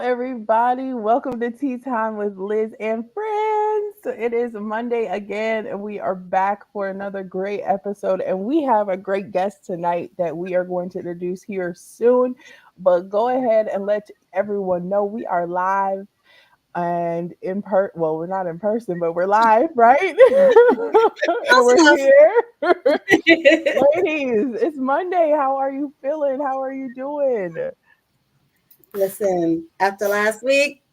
everybody. Welcome to Tea Time with Liz and Friends. It is Monday again, and we are back for another great episode. And we have a great guest tonight that we are going to introduce here soon. But go ahead and let everyone know we are live and well, we're not in person, but we're live, right? And Close we're enough. here. Ladies, it's Monday. How are you feeling? How are you doing? Listen, after last week,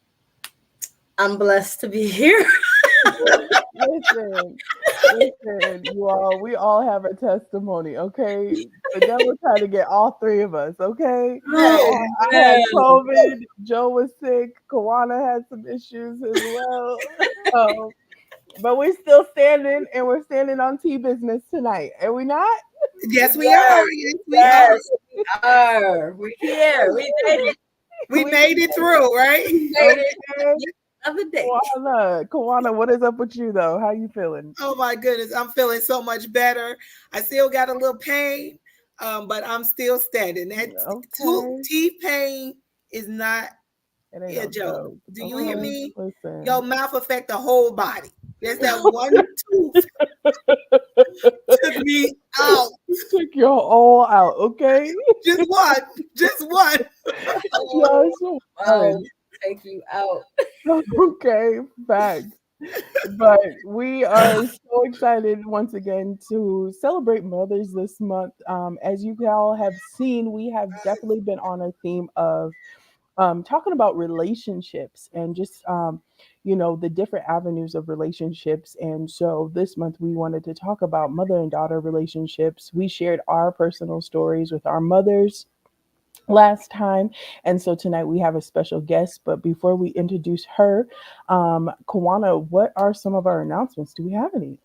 I'm blessed to be here. Listen, listen, you all, we all have a testimony, okay? The devil tried to get all three of us, okay? Oh, I had man. COVID, Joe was sick, Kawana had some issues as well. Um, but we're still standing and we're standing on tea business tonight. Are we not? Yes, we are. Yes, Yes, we are. yes, we are. We're here. We made it. We We made it through, right? We made it. okay. Another day. Kawana, what is up with you though? How you feeling? Oh my goodness, I'm feeling so much better. I still got a little pain, but I'm still standing. That Okay. teeth pain is not It ain't a no joke. joke. Do you hear Okay. me? Your Listen. mouth affect the whole body. There's that one tooth took me out. Took your all out, okay? Just one. Just one. Oh, Just wow. one. Take you out. Okay, facts. But we are so excited once again to celebrate mothers this month. As you all have seen, we have definitely been on a theme of talking about relationships and just the different avenues of relationships. And so this month we wanted to talk about mother and daughter relationships. We shared our personal stories with our mothers last time, and so tonight we have a special guest. But before we introduce her, Kawana, what are some of our announcements? Do we have any?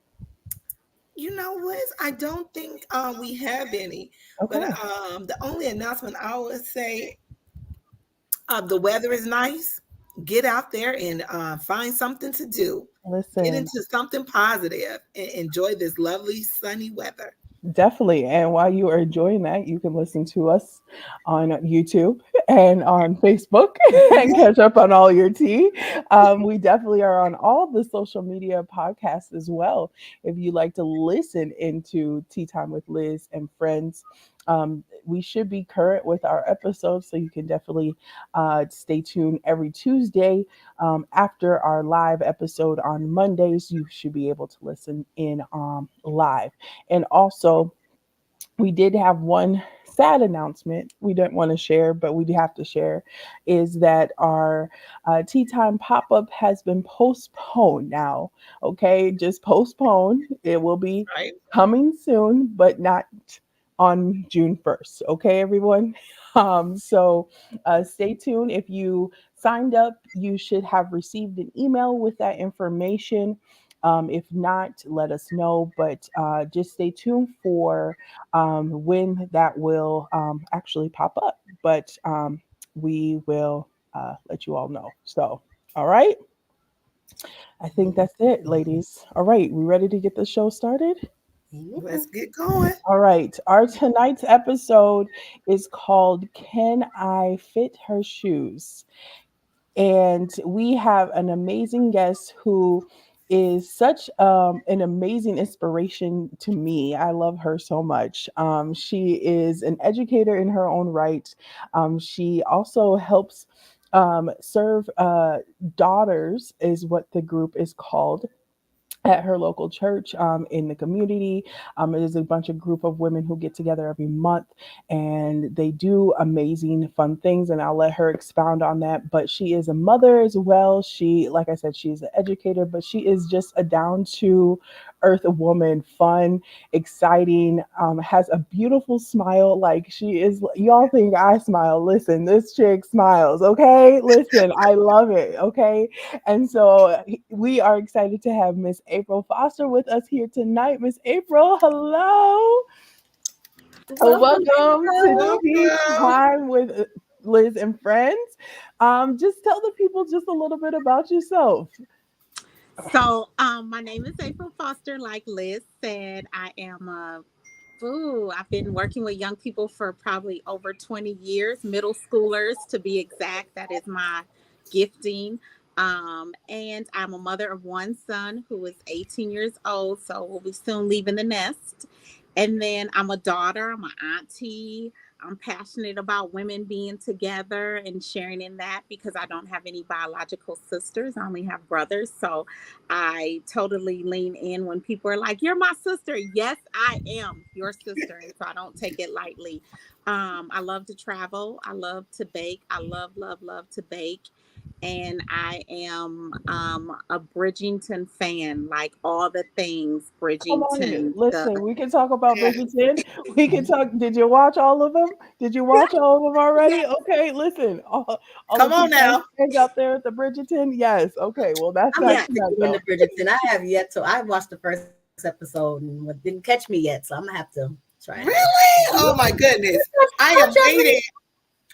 You know, Liz, I don't think we have any. But Okay. the only announcement I would say, the weather is nice. Get out there and find something to do. Get Listen. into something positive and enjoy this lovely sunny weather. Definitely. And while you are enjoying that, you can listen to us on YouTube and on Facebook and catch up on all your tea. We definitely are on all the social media podcasts as well. If you like to listen into Tea Time with Liz and Friends, we should be current with our episodes, so you can definitely stay tuned every Tuesday. After our live episode on Mondays, you should be able to listen in live. And also, we did have one sad announcement we didn't want to share, but we do have to share, is that our Tea Time pop up has been postponed now. Okay, just postponed. It will be Right? coming soon, but not on June 1st. Okay, everyone? So stay tuned. If you signed up, you should have received an email with that information. If not, let us know. But just stay tuned for when that will actually pop up. But we will let you all know. So, all right. I think that's it, ladies. All right. We ready to get the show started? Let's get going. All right. Our tonight's episode is called Can I Fit Her Shoes? And we have an amazing guest who is such an amazing inspiration to me. I love her so much. She is an educator in her own right. She also helps serve daughters, is what the group is called, at her local church in the community. It is a bunch of group of women who get together every month, and they do amazing, fun things. And I'll let her expound on that. But she is a mother as well. She, like I said, she's an educator, but she is just a down to earth woman, fun, exciting, has a beautiful smile. Like she is, y'all think I smile. Listen, this chick smiles. Okay. Listen, I love it. Okay. And so we are excited to have Miss April Foster with us here tonight. Miss April, hello. Welcome, Welcome to April. Tea Welcome. Time with Liz and Friends. Just tell the people just a little bit about yourself. My name is April Foster. Like Liz said, I am I've been working with young people for probably over 20 years, middle schoolers to be exact. That is my gifting. And I'm a mother of one son who is 18 years old, so we'll be soon leaving the nest. And then I'm a daughter, I'm an auntie. I'm passionate about women being together and sharing in that because I don't have any biological sisters. I only have brothers. So I totally lean in when people are like, "You're my sister." Yes, I am your sister. And so I don't take it lightly. I love to travel. I love to bake. I love to bake. And I am a Bridgerton fan, like all the things Come on, Bridgerton, the listen, we can talk about Yeah. Bridgerton. We can talk. Did you watch all of them? Did you watch all of them Yeah. already? Okay, listen, all the Come on people now. out there at the Bridgerton. Yes. Okay. Well, that's I'm not yet yes. to tonight get though. into Bridgerton. I have yet to. I watched the first episode and what didn't catch me yet, so I'm gonna have to try it out. Really? Oh my goodness. I Don't am judge me. waiting.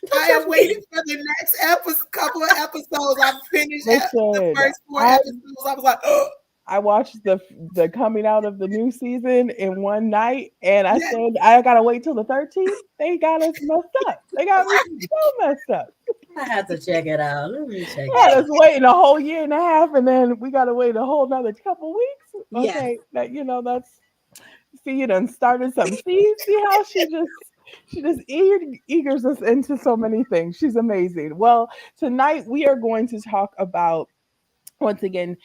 Don't I judge am waiting me. for the next couple of episodes. I finished the Listen, first four I episodes. I was like, oh, I watched the coming out of the new season in one night, and I yeah. said I gotta wait till the 13th. They got us messed up. They got me so messed up. I have to check it out. Let me check Had it us out. waiting a whole year and a half, and then we got to wait a whole another couple weeks. Yes. Okay, that that's see, you done started some. See how she just eagers us into so many things. She's amazing. Well, tonight we are going to talk about once again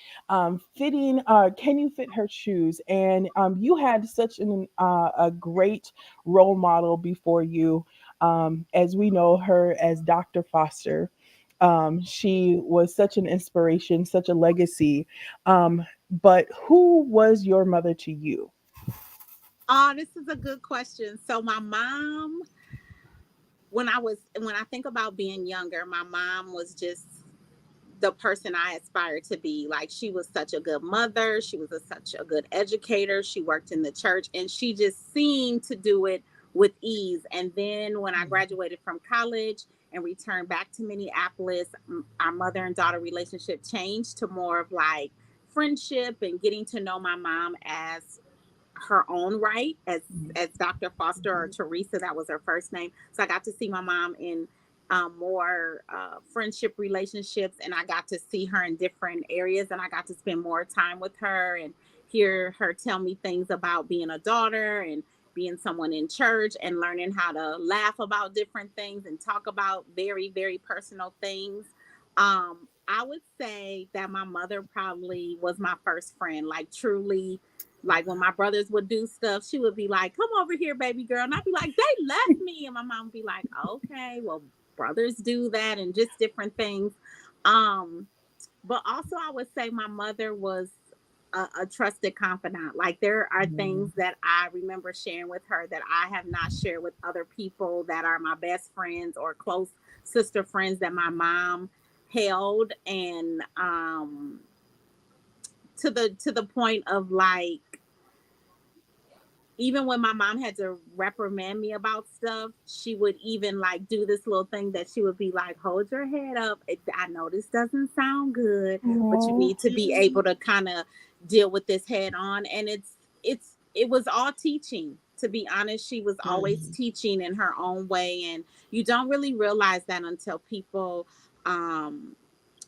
fitting can you fit her shoes, and you had such a great role model before you, as we know her as Dr. Foster. She was such an inspiration, such a legacy, but who was your mother to you? Oh, this is a good question. So my mom, when I think about being younger, my mom was just the person I aspired to be. Like she was such a good mother, she was such a good educator, she worked in the church, and she just seemed to do it with ease. And then when I graduated from college and returned back to Minneapolis, our mother and daughter relationship changed to more of like friendship and getting to know my mom as her own right, as Dr. Foster, or Teresa, that was her first name. So I got to see my mom in more friendship relationships, and I got to see her in different areas, and I got to spend more time with her and hear her tell me things about being a daughter and being someone in church and learning how to laugh about different things and talk about very, very personal things. I would say that my mother probably was my first friend, like truly. Like when my brothers would do stuff, she would be like, "Come over here, baby girl," and I'd be like, "They left me," and my mom would be like, "Okay, well, brothers do that," and just different things. Um, but also, I would say my mother was a trusted confidant. Like there are things that I remember sharing with her that I have not shared with other people that are my best friends or close sister friends that my mom held, and to the point of like, even when my mom had to reprimand me about stuff, she would even like do this little thing that she would be like, "Hold your head up. I know this doesn't sound good, but you Oh, need to be able to kind of deal with this head on." And it was all teaching. To be honest, she was always Mhm. teaching in her own way, and you don't really realize that until people um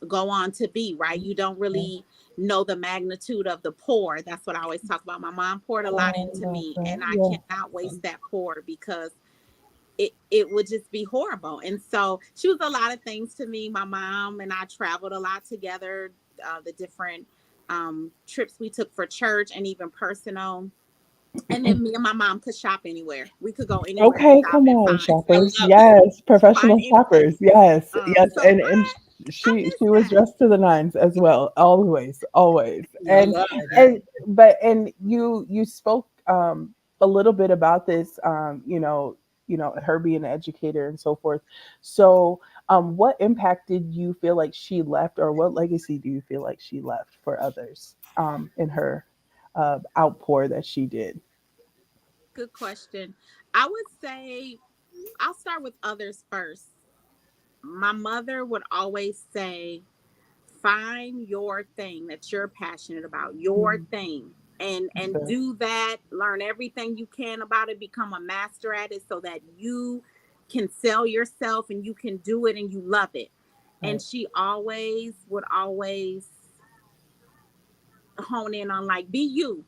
go on to be, right? You don't really know the magnitude of the pour. That's what I always talk about. My mom poured a lot oh, into love me, that. and I Yeah. cannot waste that pour because it would just be horrible. And so she was a lot of things to me. My mom and I traveled a lot together, the different trips we took for church and even personal. And then me and my mom could shop anywhere. We could go anywhere and Okay, shop come and on, find I shoppers. love it. Yes, find professional shoppers. anything. Yes, yes, So and I she miss was that. dressed to the nines as well, always, always. I And love it. and but and you spoke a little bit about this, her being an educator and so forth. So, what impact did you feel like she left, or what legacy do you feel like she left for others, in her outpour that she did? Good question. I would say I'll start with others first. My mother would always say, find your thing that you're passionate about, your Mm, thing. And okay. do that, learn everything you can about it, become a master at it so that you can sell yourself and you can do it and you love it. And Right. she always would always hone in on like, be you,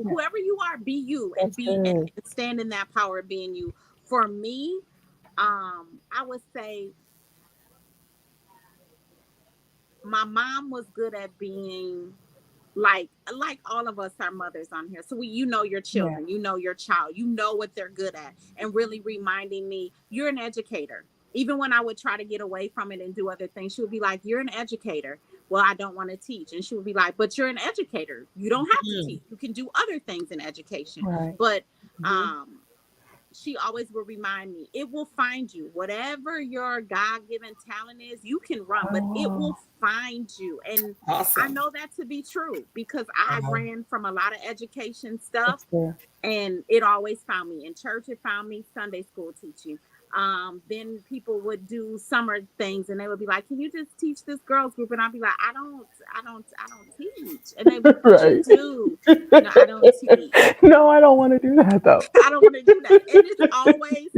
Yeah, whoever you are, be you, and that's be good. and stand in that power of being you. For me, I would say my mom was good at being like all of us are mothers on here, so you know your Yeah. children, you know your child, you know what they're good at, and really reminding me you're an educator. Even when I would try to get away from it and do other things, she would be like, you're an educator. Well, I don't want to teach. And she would be like, but you're an educator, you don't have to Mm-hmm. teach, you can do other things in education. Right. But Mm-hmm. um she always will remind me, it will find you. Whatever your God-given talent is, you can run, but it will Oh, find you. And I Awesome. know that to be true because I Wow. ran from a lot of education stuff, that's good. and it always found me in church. It found me Sunday school teaching. Then people would do summer things and they would be like, can you just teach this girls group? And I'd be like, I don't teach. And they'd be like, but you Right. do. No, I don't teach. No, I don't want to do that though. I don't want to do that. And it's always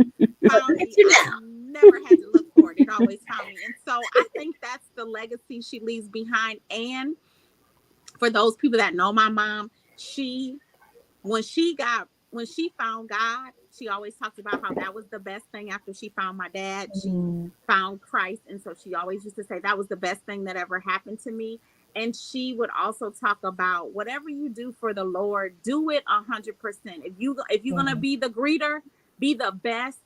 Look found at me. you I now. never had to look for it. It always found me. And so I think that's the legacy she leaves behind. And for those people that know my mom, she when she found God, she always talked about how that was the best thing after she found my dad. She Mm, found Christ. And so she always used to say that was the best thing that ever happened to me. And she would also talk about whatever you do for the Lord, do it 100%. If you're gonna yeah. be the greeter, be the best,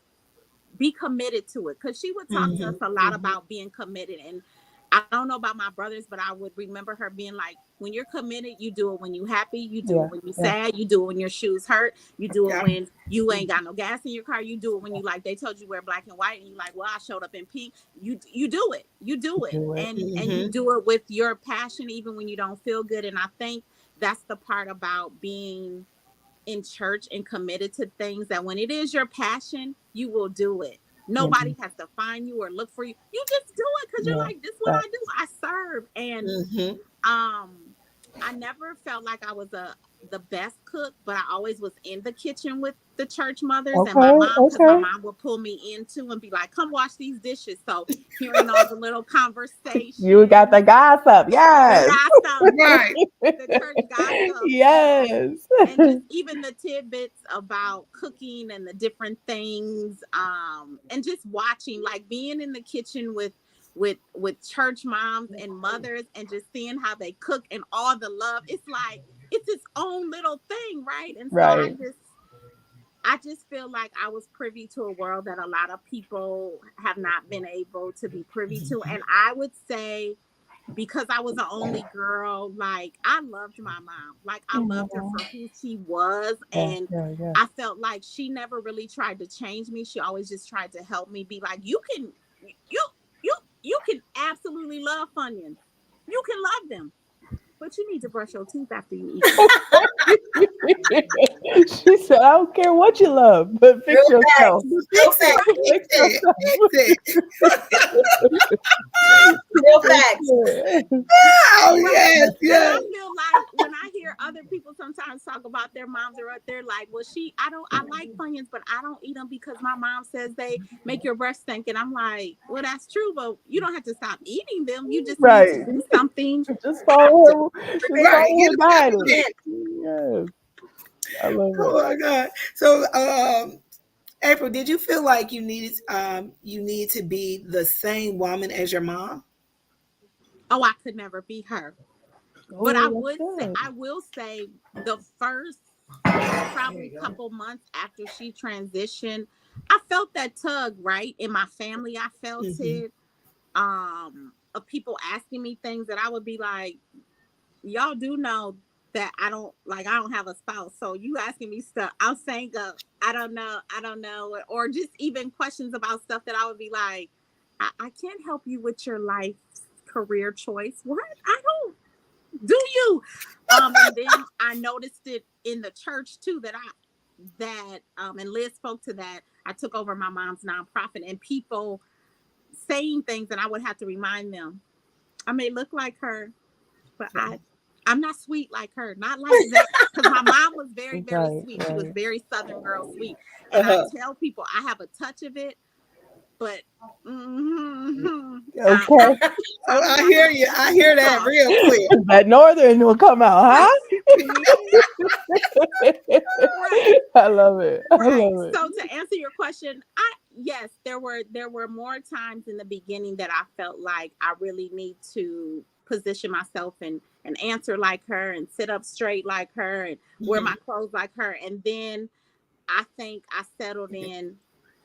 be committed to it, because she would talk to us a lot Mm-hmm. about being committed. And I don't know about my brothers, but I would remember her being like, when you're committed, you do it. When you happy, you do Yeah. it. When you Yeah. sad, you do it. When your shoes hurt, you do it. Yeah. When you ain't got no gas in your car, you do it. When you like they told you wear black and white and you like, well, I showed up in pink, you do it. You do it. Do it. And you Mm-hmm. do it with your passion even when you don't feel good. And I think that's the part about being in church and committed to things, that when it is your passion, you will do it. Yeah. Nobody has to find you or look for you. You just do it because you're Yeah. like, this is what I do. Facts. I serve. And Mm-hmm. I never felt like I was the best cook, but I always was in the kitchen with the church mothers and my Okay. mom, because my Okay. mom would pull me into and be like, come wash these dishes. So hearing all the little You got conversations, the gossip. the Yes. gossip, Right. the church gossip, Yes. and just even the tidbits about cooking and the different things, and just watching, like being in the kitchen with church moms and mothers, and just seeing how they cook and all the love. It's like it's its own little thing, right? And so i Right. just I just feel like I was privy to a world that a lot of people have not been able to be privy to. And I would say, because I was the only girl, like I loved my mom. Like I loved her Aw. for who she was. Yeah. And Yeah. Yeah. I felt like she never really tried to change me. She always just tried to help me be like, you you you can absolutely love Funyuns. You can love them, but you need to brush your teeth after you eat them. She said, I don't care what you love, but fix Real yourself. facts. Fix it. Fix Fix it. yourself. Fix it. Real For facts. sure. Oh Right. yes, And yes. I feel like when I hear other people sometimes talk about their moms, or they're like, well, I like Funyuns, but I don't eat them because my mom says they make your breath stink. And I'm like, well, that's true, but you don't have to stop eating them. You just need to Right. do something Just after. follow her. Just Right. follow Get her a guidance. peppermint. Yes. I love Oh it. my God. So April, did you feel like you need to be the same woman as your mom? Oh, I could never be her. But Oh, that's good. I will say the first There probably you go. couple months after she transitioned, I felt that tug, right? In my family, I felt Mm-hmm. it. Of people asking me things that I would be like, y'all do know that I don't have a spouse. So you asking me stuff, I'm saying I don't know. Or just even questions about stuff that I would be like, I can't help you with your life career choice. What? I don't do you. And then I noticed it in the church too, and Liz spoke to that. I took over my mom's nonprofit, and people saying things, and I would have to remind them, I may look like her, but I'm not sweet like her. Not like that. Because my mom was very, very Right. sweet. She was Right. very Southern girl sweet. And I Uh-huh. tell people I have a touch of it, but mm-hmm, Okay. I hear you. I hear that real clear. That northern will come out, right. I love it. I Right. love it. So to answer your question, I yes, there were more times in the beginning that I felt like I really need to position myself and answer like her and sit up straight like her and wear Mhm. my clothes like her. And then I think I settled in.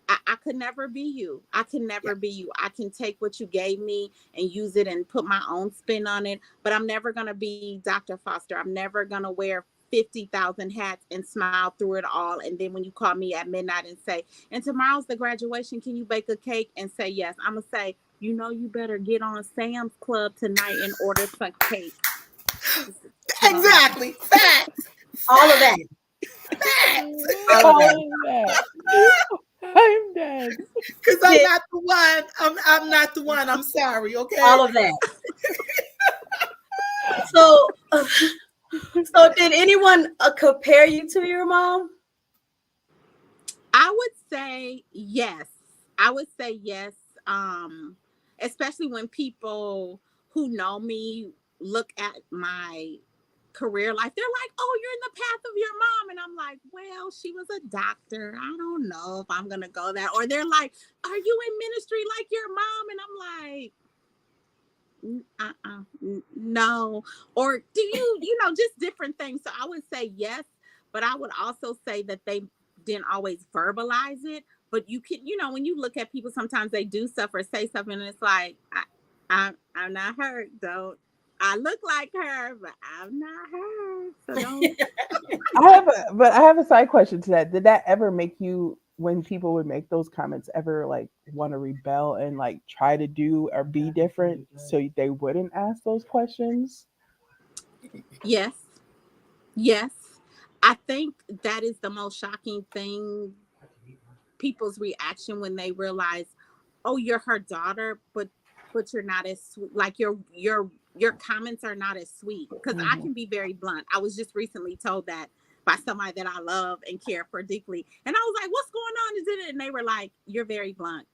I could never be you. I can Yeah. never be you. I can take what you gave me and use it and put my own spin on it, but I'm never going to be Dr. Foster. I'm never going to wear 50,000 hats and smile through it all. And then when you call me at midnight and say, and tomorrow's the graduation, can you bake a cake? And say, yes, I'm going to say, you better get on Sam's Club tonight and order some cake. Just get on that. Exactly. Facts. All of that. Facts. All of that. I'm dead. I'm dead. Because I'm Did not the one. I'm not the one. I'm sorry. Okay. all of that. So, so did anyone compare you to your mom? I would say yes. I would say yes. Especially when people who know me look at my career life, they're like, "Oh, you're in the path of your mom," and I'm like, "Well, she was a doctor. I don't know if I'm gonna go that." Or they're like, "Are you in ministry like your mom?" And I'm like, no. Or do just different things. So I would say yes, but I would also say that they didn't always verbalize it. But you can, when you look at people, sometimes they do stuff or say something, and it's like, I'm not her. Don't. I look like her, but I'm not her. So don't. I have a side question to that. Did that ever make you, when people would make those comments, ever like want to rebel and like try to do or be different so they wouldn't ask those questions? Yes, yes. I think that is the most shocking thing, people's reaction when they realize, oh, you're her daughter, but you're not as sweet. Like your comments are not as sweet. Because I Hmm. can be very blunt. I was just recently told that by somebody that I love and care for deeply, and I was like, "What's going on? Is it?" And they were like, "You're very blunt,"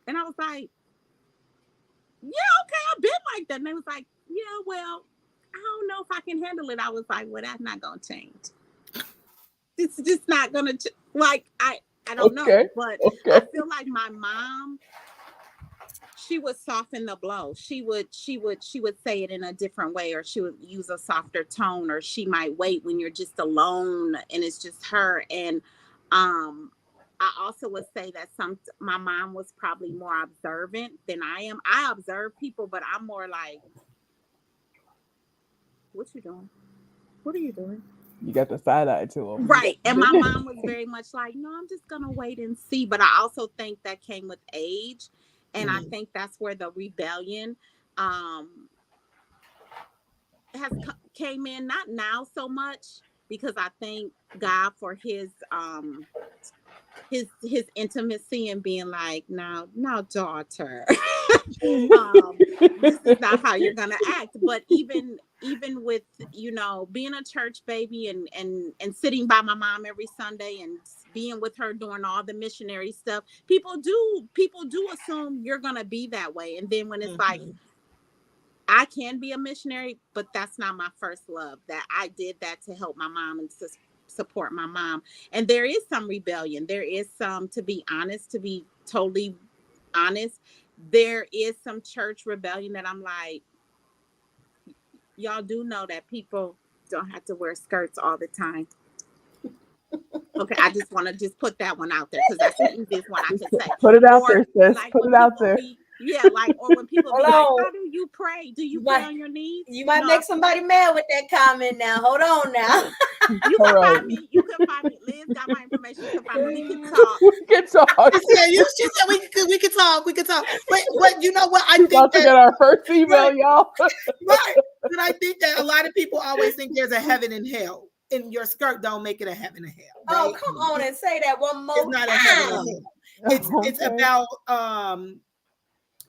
and I was like, "Yeah, okay, I've been like that." And they was like, "Yeah, well, I don't know if I can handle it." I was like, "Well, that's not gonna change. It's just not gonna like I don't know, Okay. but I Okay. feel like my mom, she would soften the blow. She would say it in a different way, or she would use a softer tone, or she might wait when you're just alone and it's just her. And um I also would say that my mom was probably more observant than I am. I observe people, but I'm more like, what you doing? What are you doing? You got the side eye to them. You got Right. And my the mom was very much like, no, I'm just going to wait and see. But I also think that came with age. And I Mhm. think that's where the rebellion um, came in, not now so much, because I thank God for his intimacy and being like, now, daughter. This is not how you're gonna act. But even with being a church baby and sitting by my mom every Sunday and being with her doing all the missionary stuff, people do assume you're gonna be that way. And then when it's like, Mhm. I can be a missionary, but that's not my first love. That I did that to help my mom and to support my mom. And there is some rebellion. There is some, to be honest, to be totally honest, there is some church rebellion that I'm like, y'all do know that people don't have to wear skirts all the time. Okay, I just want to just put that one out there because that's the easiest one I could say. Put it out Or there, sis. like Put when it out people there. be, yeah, like, or when people Hold be like, on. how do you pray? Do you You pray might on your knees? you might No, make somebody mad with that comment now. Hold on now. you All can right. find me. You can find me. Liz got my information. You can find me. We can talk. We can talk. She said, she said we could talk. We could talk. But you know what? I We're think about to that get our first right, email, y'all. right. But I think that a lot of people always think there's a heaven and hell. And your skirt don't make it a heaven and hell, Oh, right? come on and say that one It's more not a heaven and time. hell. It's Okay. about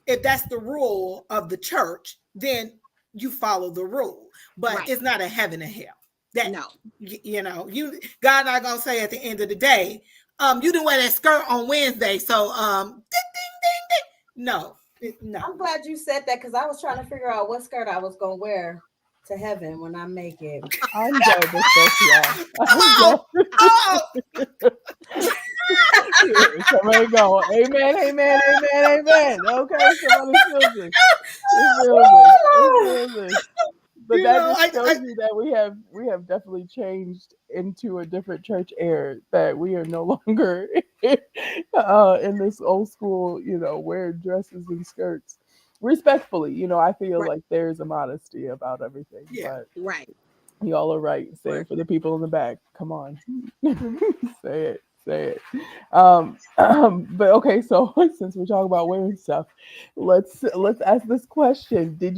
if that's the rule of the church, then you follow the rule. But Right. it's not a heaven and hell. That No. you God not gonna say at the end of the day, you didn't wear that skirt on Wednesday, so ding ding No, no. I'm glad you said that because I was trying to figure out what skirt I was gonna wear to heaven when I make it. I'm done with this, y'all. I'm Oh, done. oh, Here, somebody go. Amen, amen, amen, amen. Okay, somebody feel this. Just feel this. Just feel this. But you that know, just shows you that we have definitely changed into a different church era. That we are no longer in this old school, wearing dresses and skirts. Respectfully, I feel Right. like there's a modesty about everything. yeah. But Right. y'all are right. Say Right. it for the people in the back. Come on, say it, say it. But okay, so since we're talking about wearing stuff, let's ask this question: do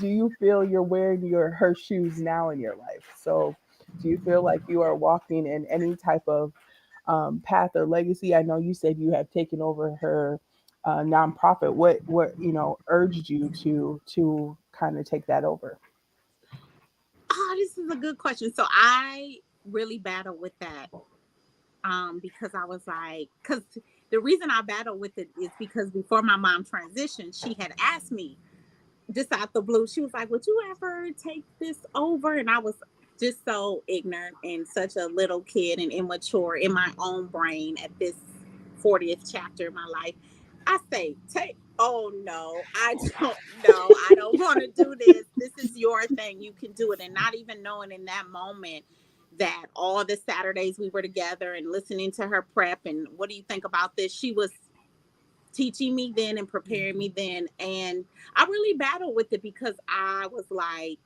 you feel you're wearing her shoes now in your life? So, do you feel like you are walking in any type of path or legacy? I know you said you have taken over her nonprofit. What urged you to kind of take that over? Oh, this is a good question. So I really battled with that. Because I was like, because the reason I battled with it is because before my mom transitioned, she had asked me just out the blue, she was like, "Would you ever take this over?" And I was just so ignorant and such a little kid and immature in my own brain at this 40th chapter of my life. I say, take, oh no, I don't know. I don't want to do this. This is your thing. You can do it. And not even knowing in that moment that all the Saturdays we were together and listening to her prep and what do you think about this? She was teaching me then and preparing me then. And I really battled with it because I was like,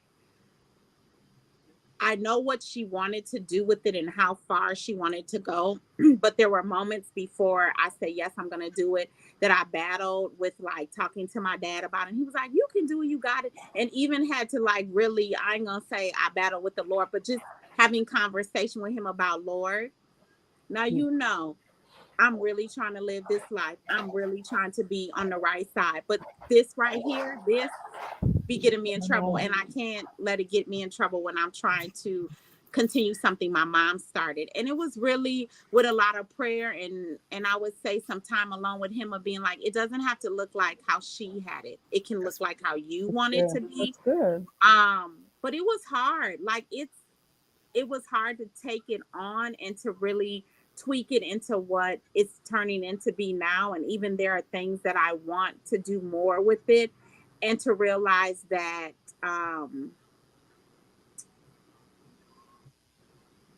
I know what she wanted to do with it and how far she wanted to go. But there were moments before I said, yes, I'm going to do it, that I battled with like talking to my dad about it. And he was like, you can do it. You got it. And even had to like really, I ain't going to say I battled with the Lord, but just having conversation with him about, Lord, now, I'm really trying to live this life. I'm really trying to be on the right side. But this right here, this be getting me in trouble. And I can't let it get me in trouble when I'm trying to continue something my mom started. And it was really with a lot of prayer and I would say some time alone with him of being like, it doesn't have to look like how she had it. It can look That's like how you That's want it good. to be. That's good. But it was hard. Like it was hard to take it on and to really tweak it into what it's turning into be now. And even there are things that I want to do more with it and to realize that um,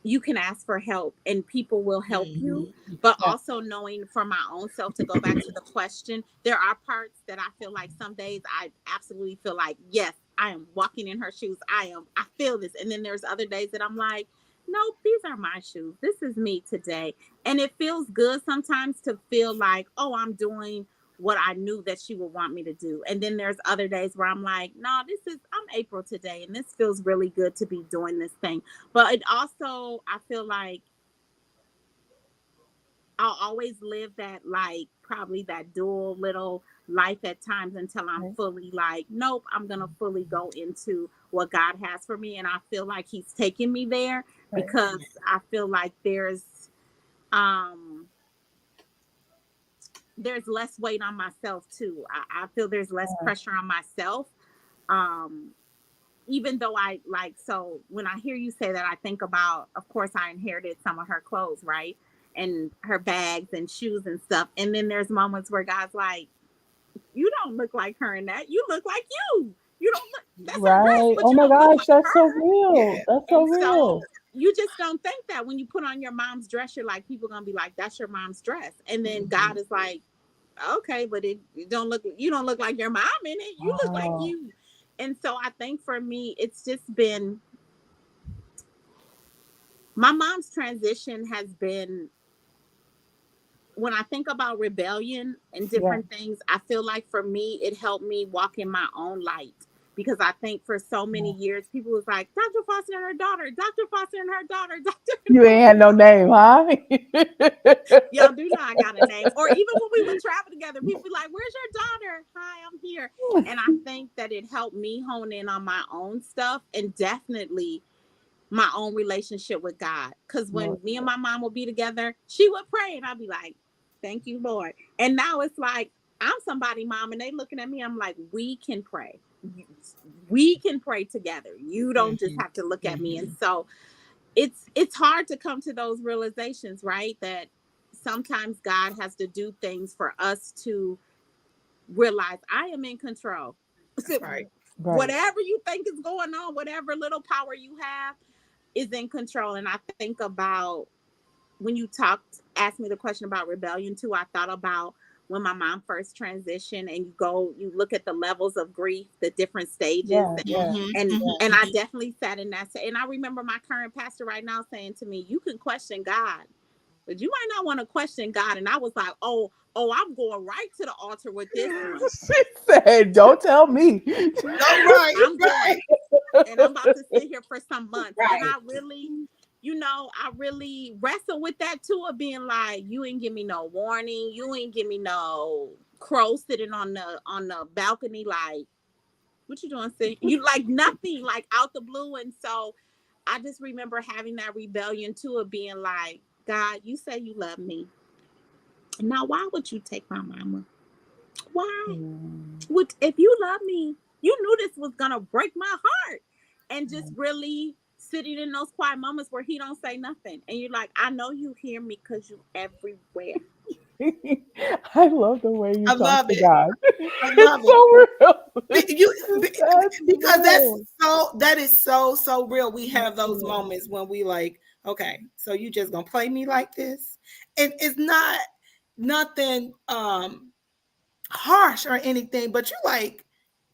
you can ask for help and people will help you. mhm. But Yeah. also knowing for my own self to go back to the question, there are parts that I feel like some days I absolutely feel like, yes, I am walking in her shoes. I feel this. And then there's other days that I'm like, nope, these are my shoes. This is me today. And it feels good sometimes to feel like, oh, I'm doing what I knew that she would want me to do. And then there's other days where I'm like, no, I'm April today. And this feels really good to be doing this thing. But it also, I feel like I'll always live that, like, probably that dual little life at times until I'm Right. fully like, nope, I'm going to fully go into what God has for me. And I feel like He's taking me there Right. because I feel like um, there's less weight on myself too. I feel there's less Yeah. pressure on myself. Um, Even though I like, so when I hear you say that, I think about, of course, I inherited some of her clothes, right? And her bags and shoes and stuff. And then there's moments where God's like, you don't look like her in that. You look like you. You don't look, that's her dress, Right. but Oh you my don't look gosh, like that's so her. real. Yeah. That's so And so real. you just don't think that when you put on your mom's dress, you're like, people gonna be like, that's your mom's dress. And then God Mhm. is like, okay, but you don't look like your mom in it. You look like Wow. you. And so I think for me, it's just been my mom's transition has been, when I think about rebellion and Yeah. different things, I feel like for me, it helped me walk in my own light. Because I think for so many Yeah. years, people was like, Dr. Foster and her daughter, Dr. Foster and her daughter, Dr. and You her ain't had no daughter. name, huh? Y'all do know I got a name. Or even when we would travel together, people be like, where's your daughter? Hi, I'm here. And I think that it helped me hone in on my own stuff and definitely my own relationship with God. Because No, when me and my mom would be together, she would pray and I'd be like, thank you, Lord. And now it's like, I'm somebody, mom, and they looking at me. I'm like, we can pray. We can pray together. You don't just Mhm, have to look at me. And mhm. so it's hard to come to those realizations, right? That sometimes God has to do things for us to realize I am in control. That's right. Right. Whatever you think is going on, whatever little power you have is in control. And I think about when you asked me the question about rebellion too, I thought about when my mom first transitioned, and you look at the levels of grief, the different stages, Yeah, and yeah, Mhm, and mhm, and I mhm. definitely sat in that. And I remember my current pastor right now saying to me, "You can question God, but you might not want to question God." And I was like, "Oh, I'm going right to the altar with this one. she said, "Don't tell me." No, right, I'm right, going." And I'm about to sit here for some months. And right. I really, I really wrestle with that too, of being like, you ain't give me no warning, you ain't give me no crow sitting on the balcony, like, what you doing? Sis? You like nothing, like out the blue. And so I just remember having that rebellion too, of being like, God, you say you love me. Now why would you take my mama? Why? Mm, Would if you love me, you knew this was gonna break my heart. And just really sitting in those quiet moments where he don't say nothing. And you're like, I know you hear me because you everywhere. I love the way you I talk love to it. God. I love It's it. so real. You That's because real. that is so real. We That's have those real. moments when we like, okay, so you just gonna play me like this, and it's not nothing harsh or anything, but you're like,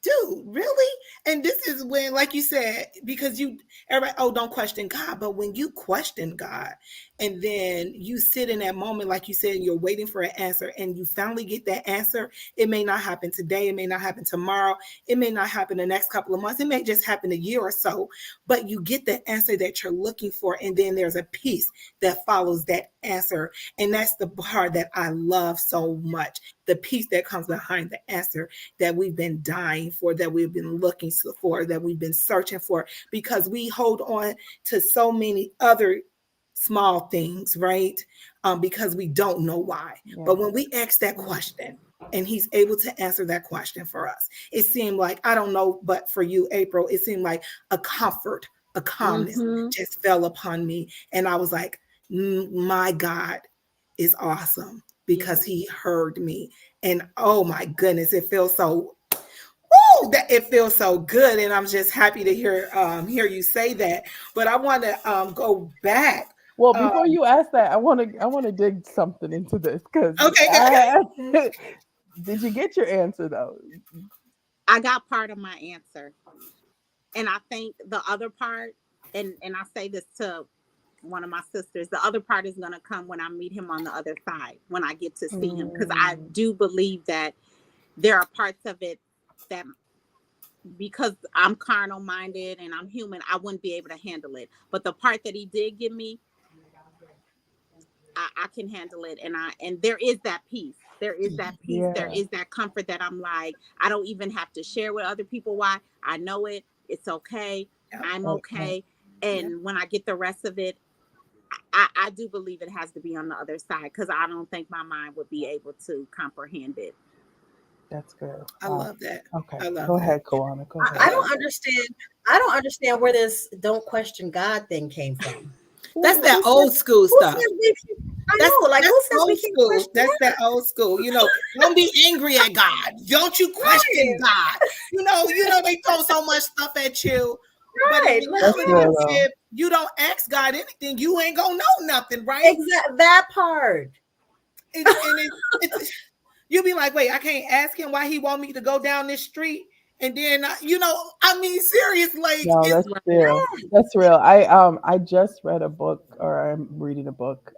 dude, really? And this is when, like you said, because everybody, oh, don't question God. But when you question God and then you sit in that moment, like you said, and you're waiting for an answer and you finally get that answer, it may not happen today. It may not happen tomorrow. It may not happen the next couple of months. It may just happen a year or so, but you get the answer that you're looking for. And then there's a peace that follows that answer. And that's the part that I love so much, the peace that comes behind the answer that we've been dying for, that we've been looking for, that we've been searching for, because we hold on to so many other small things, right? Because we don't know why. Yeah. But when we ask that question, and he's able to answer that question for us, it seemed like, I don't know, but for you, April, it seemed like a comfort, a calmness Mm-hmm. just fell upon me. And I was like, My God is awesome Yeah. because he heard me. And oh my goodness, it feels so that it feels so good. And I'm just happy to hear you say that. But I want to go back. Well, Um, before you ask that, I want to dig something into this because okay, I did you get your answer though? I got part of my answer. And I think the other part, and I say this to one of my sisters, the other part is gonna come when I meet him on the other side, when I get to see him. Because I Mm, do believe that there are parts of it that, because I'm carnal minded and I'm human, I wouldn't be able to handle it. But the part that he did give me, I can handle it. And there is that peace. There is that peace. There yeah. is that comfort that I'm like, I don't even have to share with other people why. I know it. It's okay. yeah, I'm Right, right. okay. yeah, And when I get the rest of it, I do believe it has to be on the other side, because I don't think my mind would be able to comprehend it. That's good. I Wow. love that. Okay. I love Go that. ahead, Kawana. Go I I ahead. love don't understand. I don't understand where this "don't question God" thing came from. that's that Who says? old school Who stuff. says we? Can, I That's know. Like that's who says we old can't school. question That's that God? old school. Don't be angry at God. Don't you question Right. God. They throw so much stuff at you. But in Right. That's reality, real though. if you don't ask God anything, you ain't gonna know nothing, right? Exact that part. And it's you'll be like, wait, I can't ask him why he want me to go down this street, and then I mean, seriously, like No, it's that's real. That's real. I just read a book, or I'm reading a book.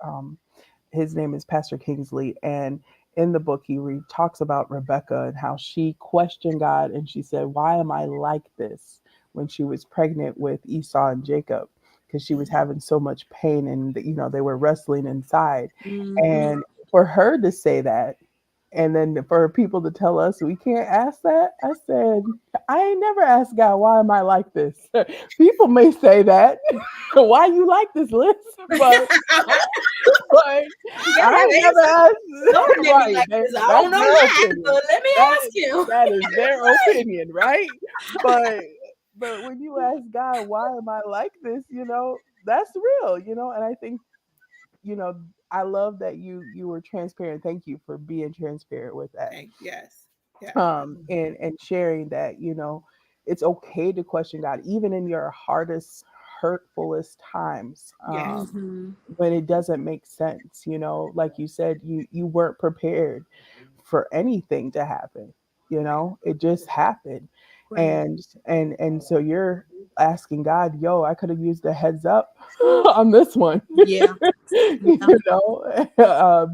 His name is Pastor Kingsley, and in the book talks about Rebecca and how she questioned God, and she said, "Why am I like this?" When she was pregnant with Esau and Jacob, because she was having so much pain, and they were wrestling inside, Mm-hmm. and for her to say that And then for people to tell us we can't ask that, I said, I ain't never asked God, why am I like this? People may say that, why you like this, Liz? But but You gotta I have ain't never answers. asked. Lord made me Right. like this. I That's don't know their that, opinion. but let me That ask you. that is their opinion, right? But but when you ask God, why am I like this? That's real. And I think I love that you were transparent. Thank you for being transparent with that. Yes. Yeah. And sharing that, it's okay to question God even in your hardest, hurtfulest times. Yes. When it doesn't make sense, like you said, you weren't prepared for anything to happen. It just happened. Right. And so you're asking God, yo, I could have used a heads up on this one. Yeah. Yeah.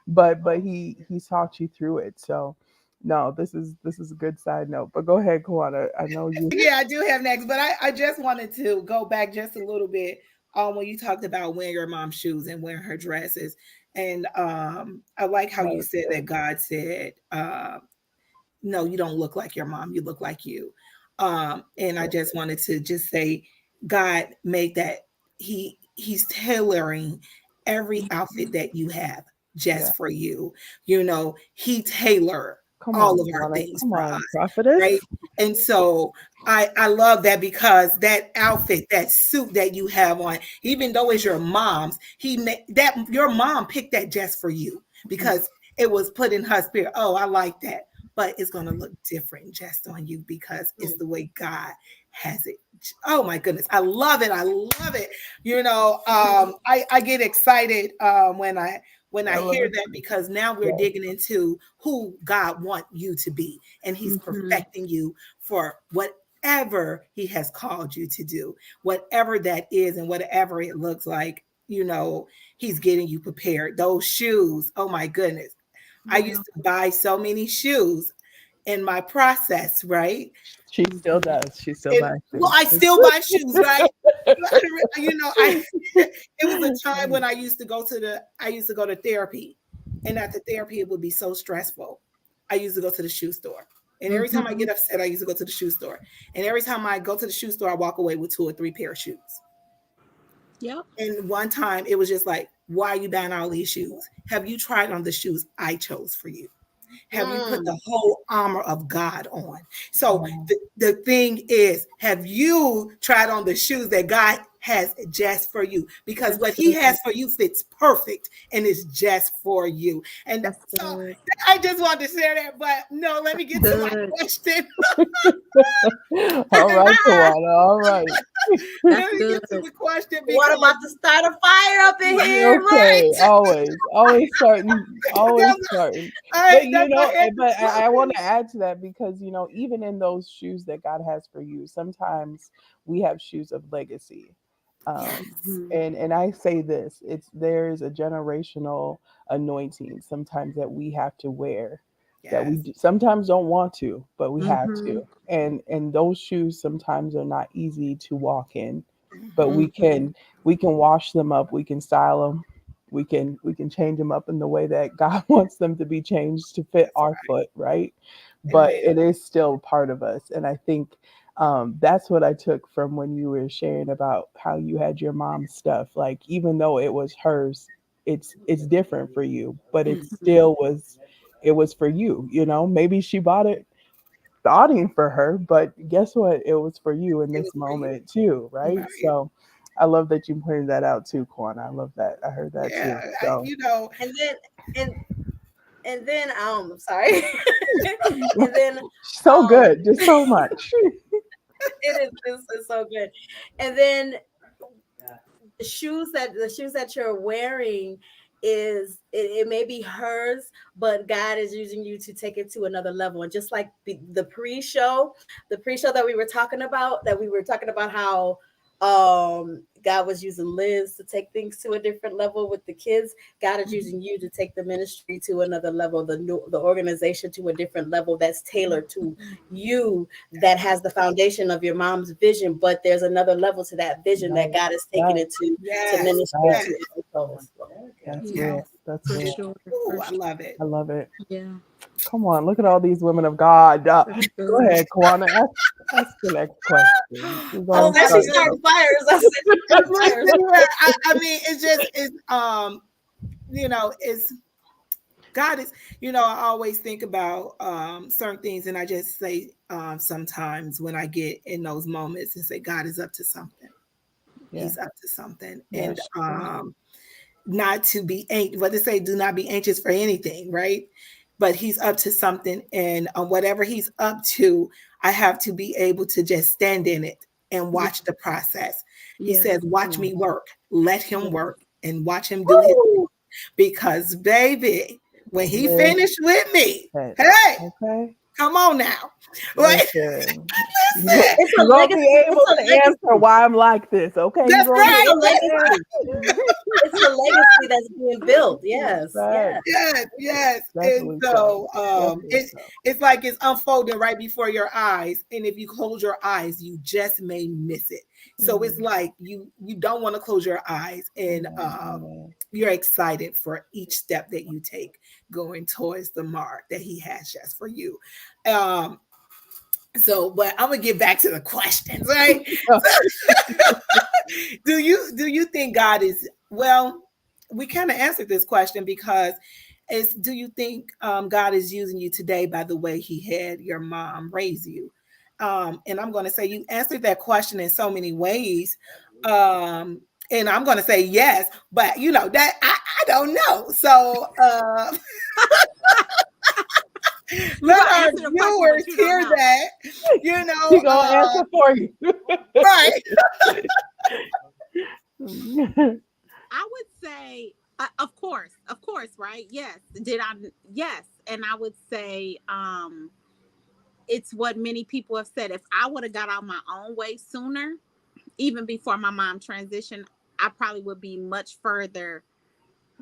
But he taught you through it. So no, this is a good side note. But go ahead, Kawana. I know you. Yeah, I do have next, but I just wanted to go back just a little bit when you talked about wearing your mom's shoes and wearing her dresses. And I like how That you was said good. that God said, no, you don't look like your mom, you look like you. And I just wanted to just say, God made that he's tailoring every outfit that you have Yeah. just for you. He tailor Come all on, of our Kawana. things Come for on, us, prophetess. right? And so I love that because that outfit, that suit that you have on, even though it's your mom's, he made that your mom picked that just for you because it was put in her spirit. Oh, I like that, but it's going to look different just on you because it's the way God has it. Oh my goodness, I love it. I love it. I get excited when I I love hear it. that because now we're Yeah. digging into who God wants you to be, and He's Mhm. perfecting you for whatever He has called you to do, whatever that is, and whatever it looks like. He's getting you prepared. Those shoes, oh my goodness. I Yeah. used to buy so many shoes in my process, right? She still Mhm. does. She still And buys well, shoes. I still buy shoes, right? I it was a time when I used to go to therapy, and after therapy it would be so stressful. I used to go to the shoe store. And every time I Mhm. get upset, I used to go to the shoe store. And every time I go to the shoe store, I walk away with two or three pair of shoes. Yep. And one time it was just like, why are you buying all these shoes? Have you tried on the shoes I chose for you? Have you put the Mm. whole armor of God on? So Wow. the thing is, have you tried on the shoes that God has just for you? Because That's what He good. has for you fits perfect and it's just for you. And That's so good. I just wanted to share that. But no, let me get to my Good. question. All right, Kawana. All right. That's Let me good. get to the question What because about to start a fire up in here, right? Okay. Always starting. Always that's, starting. all But right, that's my head. I want to add to that because even in those shoes that God has for you, sometimes we have shoes of legacy. Yes. Mhm. And I say this, there's a generational anointing sometimes that we have to wear, that we Yes. sometimes don't want to, but we have to. Mhm. And those shoes sometimes are not easy to walk in, but Mhm. Mhm. we can wash them up, we can style them, we can change them up in the way that God wants them to be changed to fit That's our foot, right? right. But Amen. it is still part of us. And I think that's what I took from when you were sharing about how you had your mom's stuff. Like even though it was hers, it's different for you, but Mhm. it was for you. Maybe she bought it thoughting for her, but guess what? It was for you in It this was for you. moment too, right? Right. So I love that you pointed that out too, Kwan. I love that. I heard that Yeah. too. So And then and and then sorry. And then so um good, just so much. it's so good. And then the shoes that you're wearing it may be hers, but God is using you to take it to another level. And just like the pre-show that we were talking about how God was using Liz to take things to a different level with the kids. God is Mhm. using you to take the ministry to another level, the organization to a different level that's tailored to you, that has the foundation of your mom's vision, but there's another level to that vision that Right, God is taking right, it to Yes. minister right. to Yes. other souls. That's Yeah, real. That's for real. sure. Ooh, For I sure. love it. I love it. Yeah, Come on, look at all these women of God. that's Go good. ahead, Kwana. Ask the next question. She's Oh I already said my she's started. goodness. starting fires. I said she's starting Listen, fires. I mean, it's just it's it's God is, I always think about certain things, and I just say sometimes when I get in those moments and say, God is up to something. Yeah. He's up to something. And Yes. not to be anxious, what they say, do not be anxious for anything, right? But he's up to something. And whatever he's up to, I have to be able to just stand in it and Yeah, watch the process. He yeah, says, watch Mm. me work, let him yeah. work and watch him do his, Woo! because baby, when he Listen. finished with me, hey, Okay. come on now. Right? Listen. Listen. It's a You're gonna legacy. be It's able a to answer legacy. why I'm like this. Okay. You're That's gonna It's right. a be legacy. It's a legacy that's being built. Yes. right. Yes. Yes, yes. And Definitely so. so Definitely so. it's like it's unfolding right before your eyes. And if you close your eyes, you just may miss it. So it's Mm. like you don't want to close your eyes, and Amen. Amen. you're excited for each step that you take going towards the mark that he has just for you. Um but I'm gonna get back to the questions, right? Do you think God is, well, we kind of answered this question because it's, do you think God is using you today by the way he had your mom raise you? And I'm going to say you answered that question in so many ways. And I'm going to say yes, but that I don't know. So You let gonna our answer the question, viewers but you don't hear know. that, He gonna answer for you. right. I would say, of course, right? Yes. Did I? Yes. And I would say, it's what many people have said. If I would have got out my own way sooner, even before my mom transitioned, I probably would be much further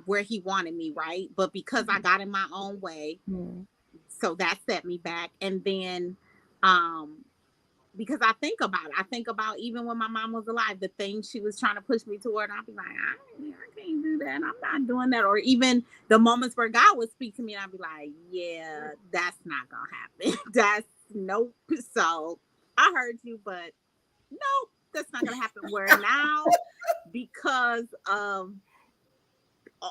where he wanted me, right? But because I got in my own way, Mm. so that set me back. And then, um, because I think about it. I think about even when my mom was alive, the things she was trying to push me toward. I'd be like, I can't do that. I'm not doing that. Or even the moments where God would speak to me, and I'd be like, yeah, that's not gonna happen. That's nope. So I heard you, but nope, that's not gonna happen. Where now, because of uh,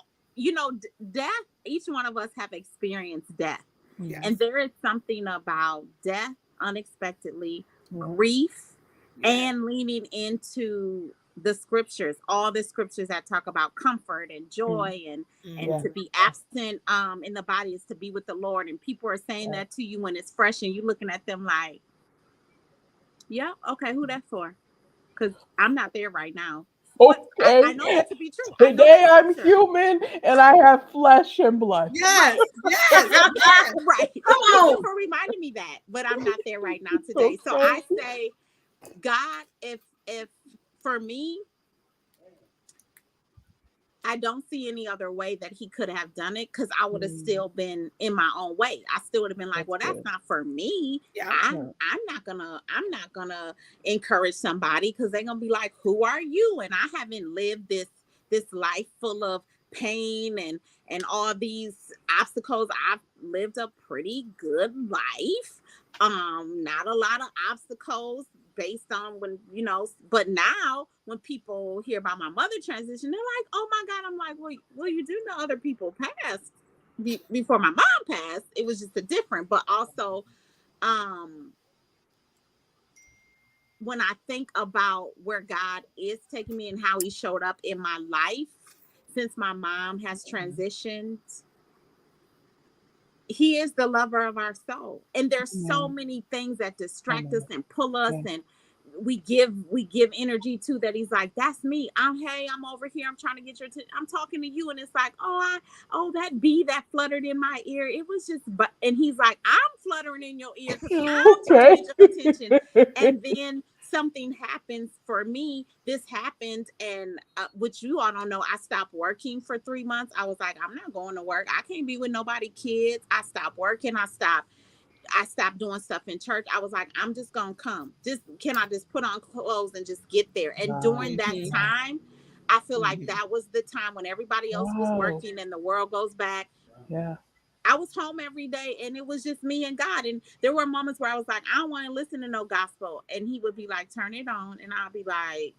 death. Each one of us have experienced death, Mm. Yes. and there is something about death unexpectedly, Yeah. grief, Yes. and leaning into the scriptures, all the scriptures that talk about comfort and Mm. joy, and Yeah. to be absent in the body is to be with the Lord. And people are saying Yeah. that to you when it's fresh, and you looking at them like, yeah, okay, who that for? Because I'm not there right now. But I Okay. know that to be true. I know Today that I'm scripture. human and I have flesh and blood. Yes. Right. Yes. Yes. Right. Come Thank you on. for reminding me that. But I'm not there right now today. So Okay. I say, God, if for me, I don't see any other way that he could have done it, because I would have Mm. still been in my own way. I still would have been like, That's well, that's good. not for me. Yeah. Yeah. I'm not gonna encourage somebody, because they're gonna be like, who are you? And I haven't lived this life full of pain and all these obstacles. I've lived a pretty good life. Not a lot of obstacles based on when, but now when people hear about my mother transition, they're like, oh my God. I'm like, well, you do know other people passed before my mom passed. It was just a different, but also, um, when I think about where God is taking me and how he showed up in my life since my mom has transitioned, he is the lover of our soul. And there's so Amen. many things that distract us Amen. and pull us, Yeah. and we give energy to, that he's like, that's me. I'm over here, I'm trying to get your attention, I'm talking to you, and it's like, that bee that fluttered in my ear, it was just, but, and he's like, I'm fluttering in your ear because I'm trying to Okay. get your attention. And then something happens for me. This happened, and which you all don't know, I stopped working for 3 months. I was like, I'm not going to work, I can't be with nobody kids. I stopped working. I stopped doing stuff in church. I was like, I'm just gonna come. Just can I just put on clothes and just get there? And Wow. during that Mhm. time, I feel like Mhm. that was the time when everybody else was Wow. working and the world goes back. Yeah. I was home every day and it was just me and God. And there were moments where I was like, I don't want to listen to no gospel. And he would be like, turn it on. And I'll be like,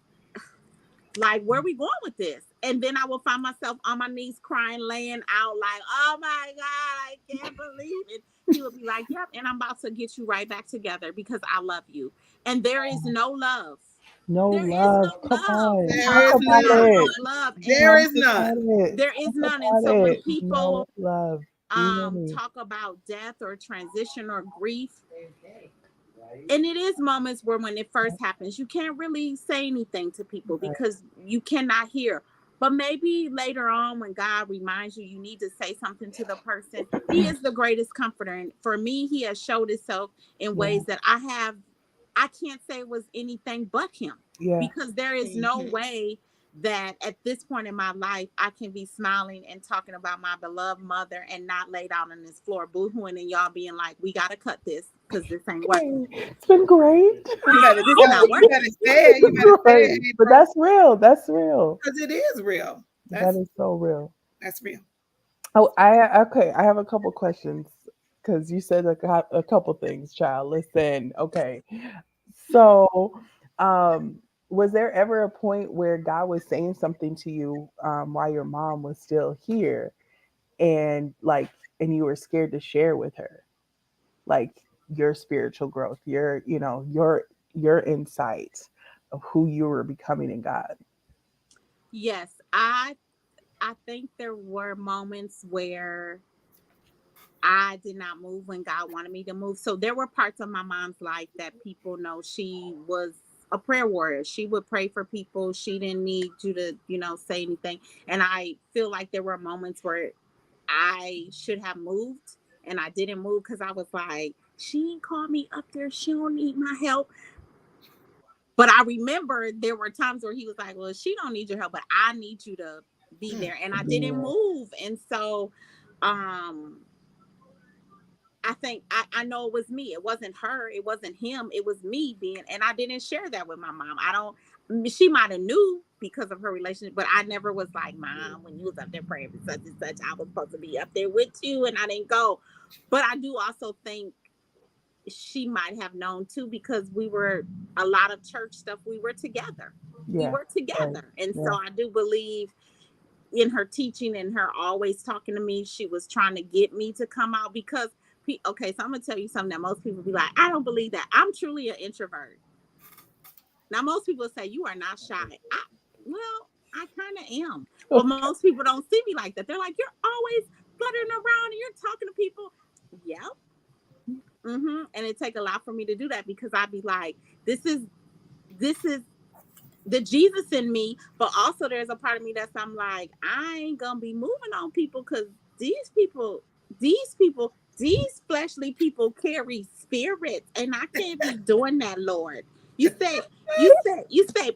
where are we going with this? And then I will find myself on my knees crying, laying out like, oh my God, I can't believe it. He would be like, yep, and I'm about to get you right back together because I love you. And there is no love. No There is love. no Come love. on. There Talk is Talk about none. about it. love. And There Talk is about none. it. there is Talk none. And about so when it. No people love. You hear me? talk about death or transition or grief, and it is moments where when it first happens you can't really say anything to people Right. because you cannot hear, but maybe later on when God reminds you you need to say something to the person. He is the greatest comforter, and for me he has showed himself in Yeah. ways that I can't say it was anything but him, Yeah. because there is no Mhm. way that at this point in my life I can be smiling and talking about my beloved mother and not laid out on this floor boohooing and y'all being like, we gotta cut this because this ain't working. Okay. It's been great. You better This tell not it. You working. better say it. It's You been better say great. it, But April. that's real. That's real. Because it is real. That is so real. That's real. Oh, I okay. I have a couple questions because you said a couple things, child. Listen, okay. So, was there ever a point where God was saying something to you while your mom was still here, and and you were scared to share with her, like your spiritual growth, your insight of who you were becoming in God? Yes, I think there were moments where I did not move when God wanted me to move. So there were parts of my mom's life that people know she was a prayer warrior. She would pray for people. She didn't need you to, say anything. And I feel like there were moments where I should have moved and I didn't move because I was like, she ain't called me up there. She don't need my help. But I remember there were times where he was like, well, she don't need your help, but I need you to be Mm. there. And I didn't Yeah, move. And so um I think I know it was me. It wasn't her. It wasn't him. It was me being, and I didn't share that with my mom. I don't, she might have knew because of her relationship, but I never was like, Mom, when you was up there praying for such and such, I was supposed to be up there with you and I didn't go. But I do also think she might have known too because we were a lot of church stuff. We were together. We yeah, were right, together. And so yeah, I do believe in her teaching and her always talking to me, she was trying to get me to come out because, okay, so I'm going to tell you something that most people be like, I don't believe that. I'm truly an introvert. Now, most people say you are not shy. Well, I kind of am. But most people don't see me like that. They're like, you're always fluttering around and you're talking to people. Yep. And it take a lot for me to do that because I'd be like, this is the Jesus in me, but also there's a part of me that's I'm like, I ain't gonna be moving on people because these people, these fleshly people carry spirits, and I can't be doing that, Lord. You say,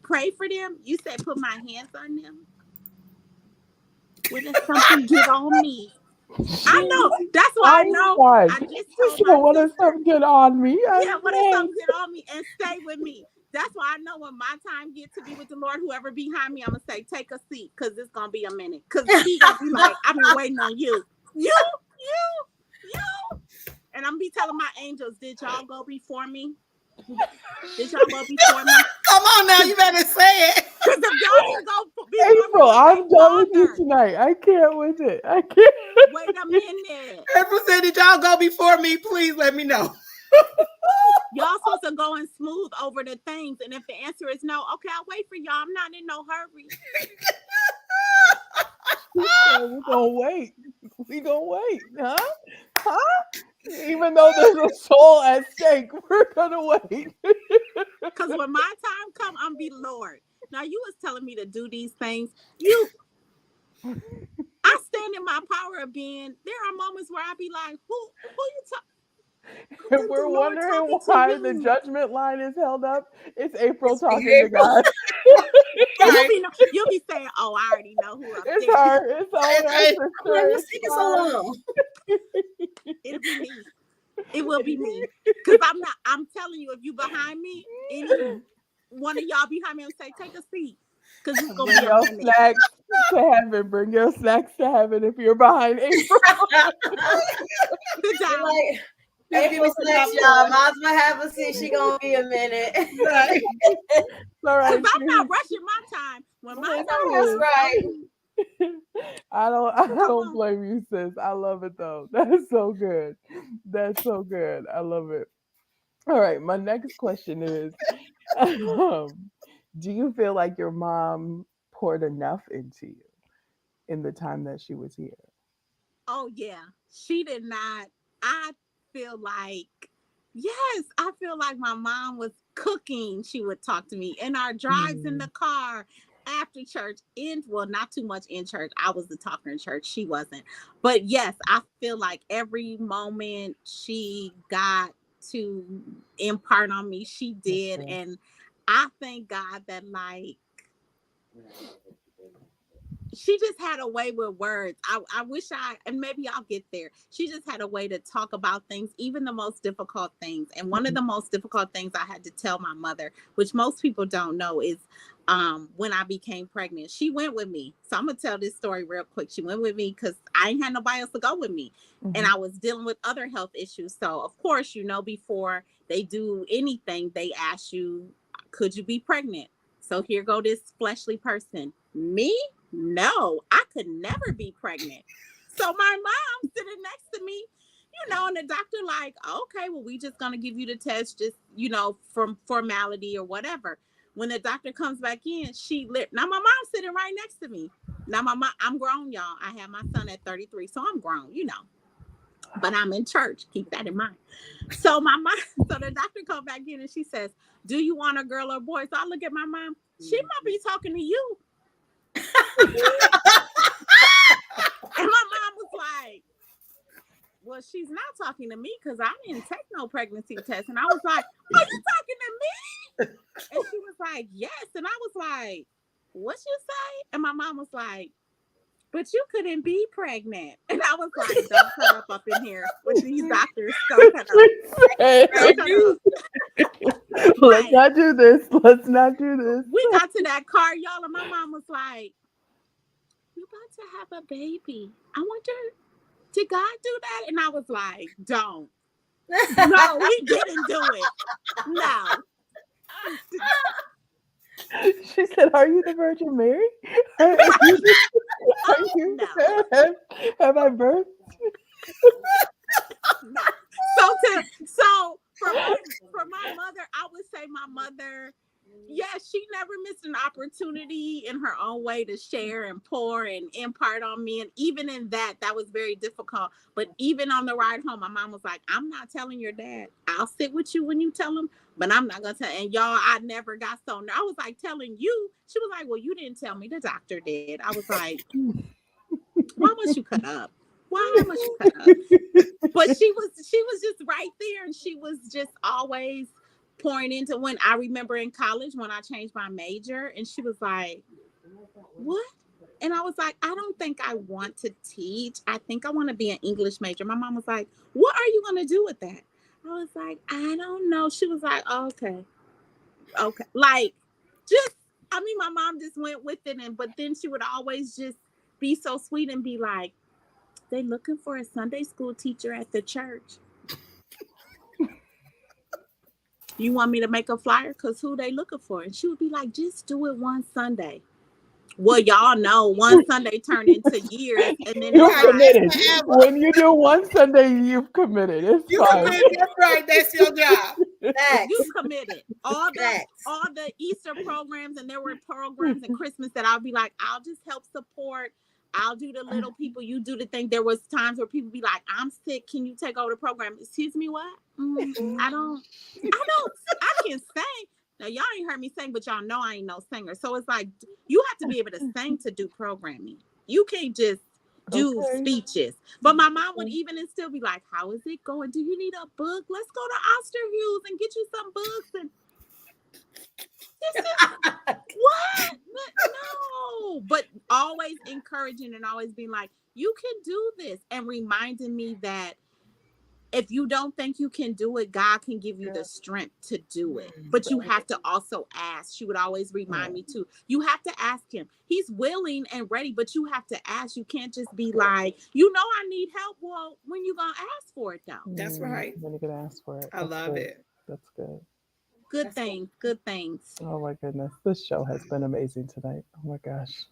pray for them. You say, put my hands on them. What if something get on me? I know. That's why I I'm know. done. I just She told said, my "What if sister, something get on me?" yeah, I'm what if dead. something get on me and stay with me? That's why I know when my time get to be with the Lord, whoever behind me, I'm gonna say, take a seat, because it's gonna be a minute. Cause he gonna be like, I've been waiting on you. You. And I'm gonna be telling my angels, did y'all go before me? Did y'all go before me? Come on now. Cause, You better say it. 'cause if y'all didn't go before me, April, I'm gonna say, I'm done with you Father, tonight. I can't with it. I can't. wait a minute. April said, did y'all go before me? Please let me know. Y'all supposed to go and smooth over the things. And if the answer is no, okay, I'll wait for y'all. I'm not in no hurry. She said, "We're gonna wait. We gonna wait, huh? Huh? Even though there's a soul at stake, we're gonna wait." Because when my time come, I'm be Lord. Now you was telling me to do these things. I stand in my power of being. There are moments where I be like, who you talk? I If think the we're Lord wondering talking to why the you. judgment line is held up, it's April It's me, talking to April. God. You'll Right. be you'll be saying, oh, I already know who up It's there. her. It's only our It's I'm like, sister. what's It's taking so fine. long? It'll be me. It will be me. Cause I'm not. I'm telling you, if you behind me, any one of y'all behind me, will say, take a seat. because it's gonna Bring be a your minute. snacks to heaven. Bring your snacks to heaven if you're behind April. Sit down. Like Just give me April some snacks, y'all. popcorn. Might as well have a seat. She gonna be a minute. Right. All Cause right, I'm not sis. rushing my time. When my I time know that's comes, Listen. right. I come don't on. blame you, sis. I love it though. That's so good. That's so good. I love it. All right, my next question is um, do you feel like your mom poured enough into you in the time that she was here? Oh yeah, she did not. I feel like yes, I feel like my mom was cooking. She would talk to me in our drives in Mm, the car after church. In well, not too much in church. I was the talker in church. She wasn't. But yes, I feel like every moment she got to impart on me, she that's did, good. and I thank God that like she just had a way with words. I wish and maybe I'll get there. She just had a way to talk about things, even the most difficult things. And one of Mhm. the most difficult things I had to tell my mother, which most people don't know, is when I became pregnant. She went with me. So I'm gonna tell this story real quick. She went with me because I ain't had nobody else to go with me. And Mhm. I was dealing with other health issues. So of course, before they do anything, they ask you, could you be pregnant? So here go this fleshly person. Me? No, I could never be pregnant. So my mom sitting next to me, and the doctor like, okay, well, we just gonna give you the test, just from formality or whatever. When the doctor comes back in, now my mom's sitting right next to me. Now my mom, I'm grown, y'all. I had my son at 33, so I'm grown. But I'm in church. Keep that in mind. So my mom, so the doctor comes back in and she says, "Do you want a girl or boy?" So I look at my mom. She might be talking to you. And my mom was like, well, she's not talking to me because I didn't take no pregnancy test. And I was like, are you talking to me? And she was like, yes. And I was like, what you say? And my mom was like, but you couldn't be pregnant. And I was like, don't cut up in here with these doctors. Don't cut up. Don't cut up. Let's Right. not do this. Let's not do this. We got to that car, y'all, and my mom was like, you about to have a baby. I wonder, did God do that? And I was like, don't. No, he didn't do it. No. She said, "Are you the Virgin Mary? Are Right. you? Are Oh you? no. Have I birthed?" No. So for my mother, I would say my mother, yes, she never missed an opportunity in her own way to share and pour and impart on me. And even in that was very difficult. But even on the ride home, my mom was like, I'm not telling your dad. I'll sit with you when you tell him, but I'm not gonna tell. And y'all, I never got so I was like telling you. She was like, well, you didn't tell me. The doctor did. I was like, why must you cut up? Why must you cut up? But she was just right there, and she was just always pouring into. When I remember in college when I changed my major, and she was like, what? And I was like, I don't think I want to teach. I think I want to be an English major. My mom was like, what are you going to do with that? I was like, I don't know. She was like, okay, okay. Like, just, I mean, my mom just went with it. But then she would always just be so sweet and be like, they looking for a Sunday school teacher at the church. You want me to make a flyer? Because who they looking for? And she would be like, just do it one Sunday. Well, y'all know one Sunday turned into years. And then it's You've Right. like, That's committed. forever. When you do one Sunday, you've committed. It's You fine. commit. That's right. That's your job. you Facts. committed. All the Facts. all the Easter programs, and there were programs and Christmas that I'll be like, I'll just help support. I'll do the little people, you do the thing. There was times where people be like, I'm sick, can you take over the program? Excuse me, what? I can sing. Now y'all ain't heard me sing, but y'all know I ain't no singer. So it's like you have to be able to sing to do programming. You can't just do Okay. speeches. But my mom would even and still be like, how is it going? Do you need a book? Let's go to Osterhus and get you some books. And this is what? No. But always encouraging and always being like, you can do this. And reminding me that if you don't think you can do it, God can give you the strength to do it. But you have to also ask. She would always remind me too. You have to ask him. He's willing and ready, but you have to ask. You can't just be like, I need help. Well, when you gonna ask for it though? That's right. When you can ask for it. I That's love good. it. That's good. Good That's so things. Good things. Oh my goodness. This show has been amazing tonight. Oh my gosh.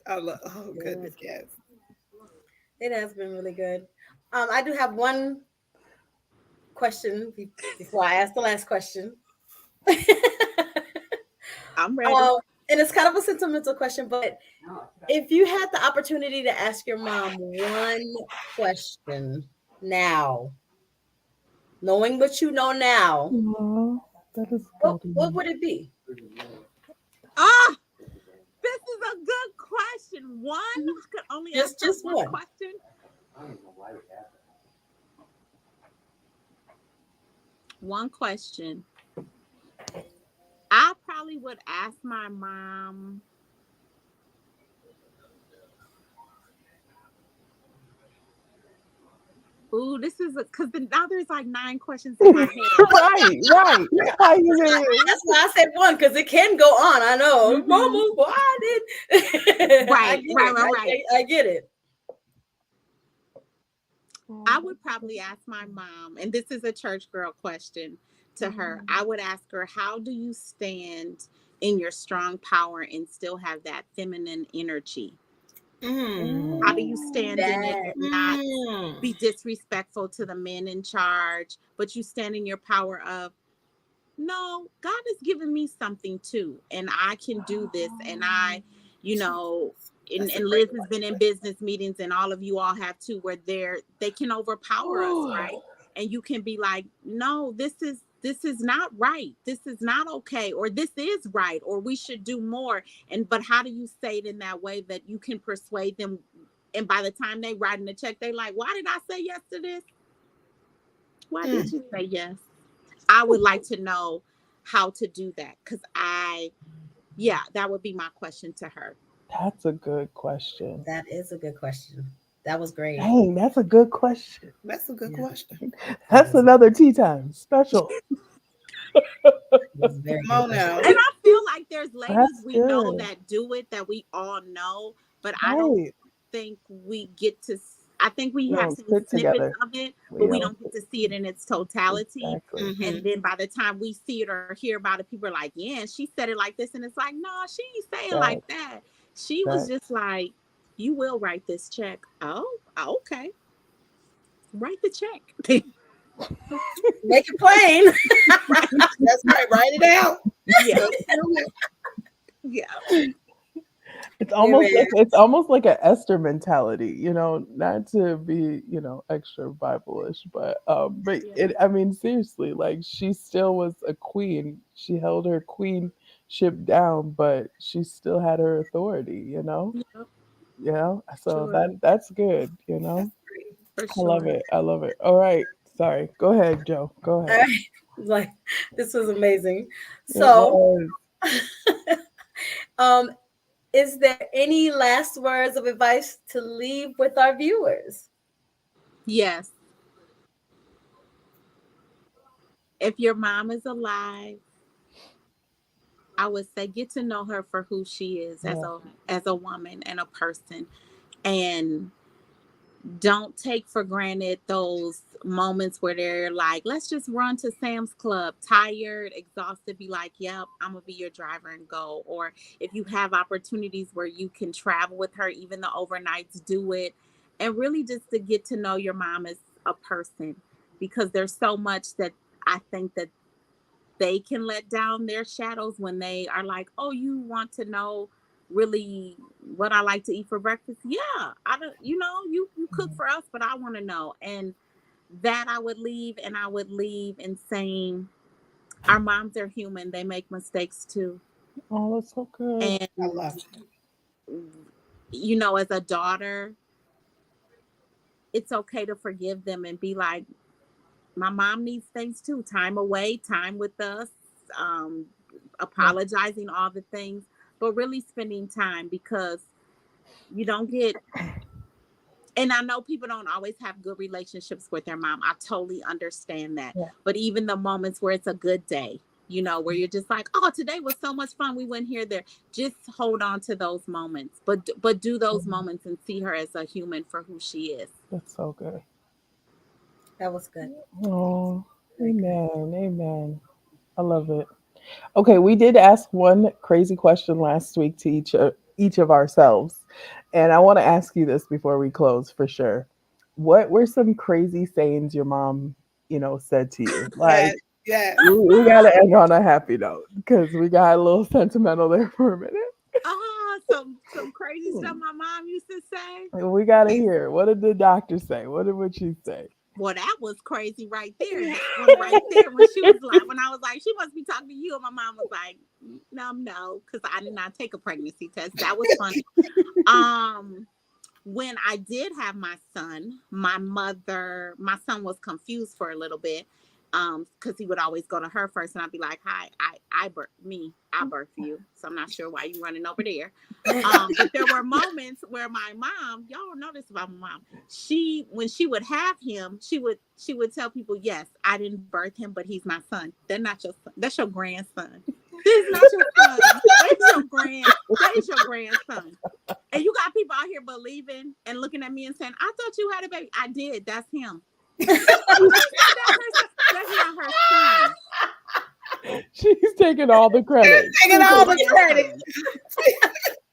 I love. Oh good. goodness, yes. It has been really good. I do have one question before I ask the last question. I'm ready. And it's kind of a sentimental question, but if you had the opportunity to ask your mom one question now, knowing what you know now, Aw, that is what good. what would it be? Ah, this is a good question. One, I could only ask her Just one one. question. One question. I probably would ask my mom. Ooh, this is because now there's like 9 questions in my head. Right, right. How you mean? That's why I said one because it can go on. I know, Mhm. Mama, why did? I Right, get right, it. right, right. I get it. I would probably ask my mom, and this is a church girl question to her. I would ask her, how do you stand in your strong power and still have that feminine energy? Mm. How do you stand in it That and not Mm. be disrespectful to the men in charge, but you stand in your power of, no, God has given me something too, and I can do this. And you know, That's a and great Liz has been in business meetings, and all of you all have too, where they can overpower us, right? And you can be like, no, this is not right. This is not okay, or this is right, or we should do more. And but how do you say it in that way that you can persuade them? And by the time they write in the check, they like, why did I say yes to this? Why one. did you say yes? I would like to know how to do that because yeah, that would be my question to her. That's a good question. that is a good question. That was great. Dang, that's a good question. That's a good Yeah, question. it That's was. another tea time special. It was a very Come good on question. now. And I feel like there's ladies That's we know good. that do it that we all know, but I don't Right. think we get to. I think we We have don't seen sit snippets together. of it, We but we don't don't get sit to see it in its totality. exactly. And Mm-hmm. then by the time we see it or hear about it, people are like, "Yeah, she said it like this," and it's like, "No, she ain't say it like Facts. that. She was just Facts. like." You will write this check. Oh, okay. Write the check. Make it plain. That's right. Write it out. Yeah, Let's do it. yeah, Amen. It's almost like an Esther mentality, not to be, extra Bible-ish, but yeah. it I mean seriously, like she still was a queen. She held her queenship down, but she still had her authority. Yeah, So sure, that's good. That's great. for I love sure. it. I love it. All right. Sorry. Go ahead, Joe. Go All ahead. right. Like this was amazing. It So, was. um, is there any last words of advice to leave with our viewers? Yes, if your mom is alive, I would say get to know her for who she is Yeah. as a woman and a person, and don't take for granted those moments where they're like, let's just run to Sam's Club, tired, exhausted, be like, yep, I'm gonna be your driver and go. Or if you have opportunities where you can travel with her, even the overnights, do it. And really just to get to know your mom as a person, because there's so much that I think that they can let down their shadows when they are like, oh, you want to know really what I like to eat for breakfast? Yeah, I don't, you cook for us, but I want to know. And that I would leave, and I would leave in saying, our moms are human. They make mistakes too. Oh, that's so good. And, I love it. as a daughter, it's okay to forgive them and be like, my mom needs things too, time away, time with us, um, Yeah. apologizing, all the things, but really spending time, because you don't get And I know people don't always have good relationships with their mom. I totally understand that. Yeah. But even the moments where it's a good day, you know, where you're just like, oh, today was so much fun. We went here, there. Just hold on to those moments. But do those Mhm. moments and see her as a human for who she is. That's so good. That was good. Oh, Very good. amen. Amen. I love it. Okay, we did ask one crazy question last week to each of ourselves. And I want to ask you this before we close for sure. What were some crazy sayings your mom, said to you? Like Yes, yes. we got to end on a happy note because we got a little sentimental there for a minute. Some crazy stuff my mom used to say. We got to hear. What did the doctor say? What she say? Well, that was crazy right there. That one right there, when she was like, when I was like, she must be talking to you, and my mom was like, no, because I did not take a pregnancy test. That was funny. Um, when I did have my son, my son was confused for a little bit, because he would always go to her first, and I'd be like, "Hi, I birthed you, so I'm not sure why you running over there." But there were moments where my mom, y'all don't know this about my mom. When she would have him, she would tell people, "Yes, I didn't birth him, but he's my son. They're not your son. That's your grandson. This is not your son. That is your grandson." And you got people out here believing and looking at me and saying, "I thought you had a baby." I did. That's him. That's not her son. She's taking all the credit. Taking He's all a the credit. grandson.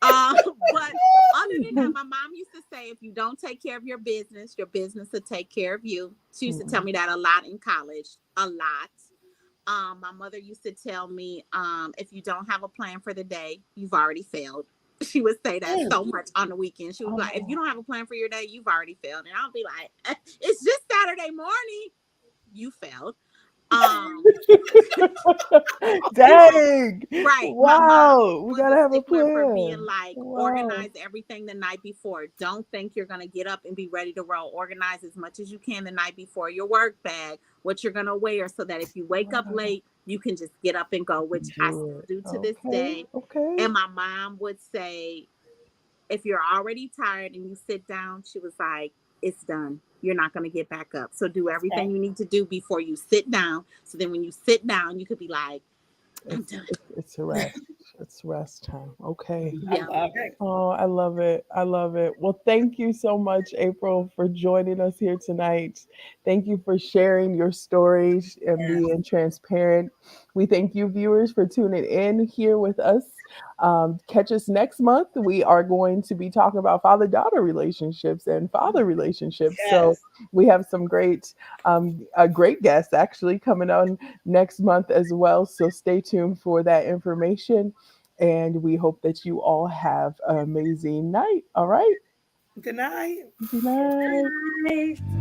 But other than that, my mom used to say, if you don't take care of your business will take care of you. She used to tell me that a lot in college, a lot. My mother used to tell me, if you don't have a plan for the day, you've already failed. She would say that so much on the weekend. She would be like, if you Oh. don't have a plan for your day, you've already failed. And I'll be like, it's just Saturday morning. You failed. Um, you know, Dang. right. My mom Wow. We was gotta a have a stickler for being plan. like, Wow. organize everything the night before. Don't think you're going to get up and be ready to roll. Organize as much as you can the night before, your work bag, what you're going to wear, so that if you wake up Wow. late, you can just get up and go, which I Do still it. do to this Okay. day. Okay. And my mom would say, if you're already tired and you sit down, she was like, it's done. You're not going to get back up. So do everything you need to do before you sit down. So then when you sit down, you could be like, I'm It's done. it's a rest. It's rest time. Okay. I Yeah. love it. Oh, I love it. I love it. Well, thank you so much, April, for joining us here tonight. Thank you for sharing your stories and Yes. being transparent. We thank you, viewers, for tuning in here with us. Catch us next month. We are going to be talking about father daughter relationships and father relationships. So Yes. we have some a great guest actually coming on next month as well. So stay tuned for that information. And we hope that you all have an amazing night. All right. Good night. Good night. Bye.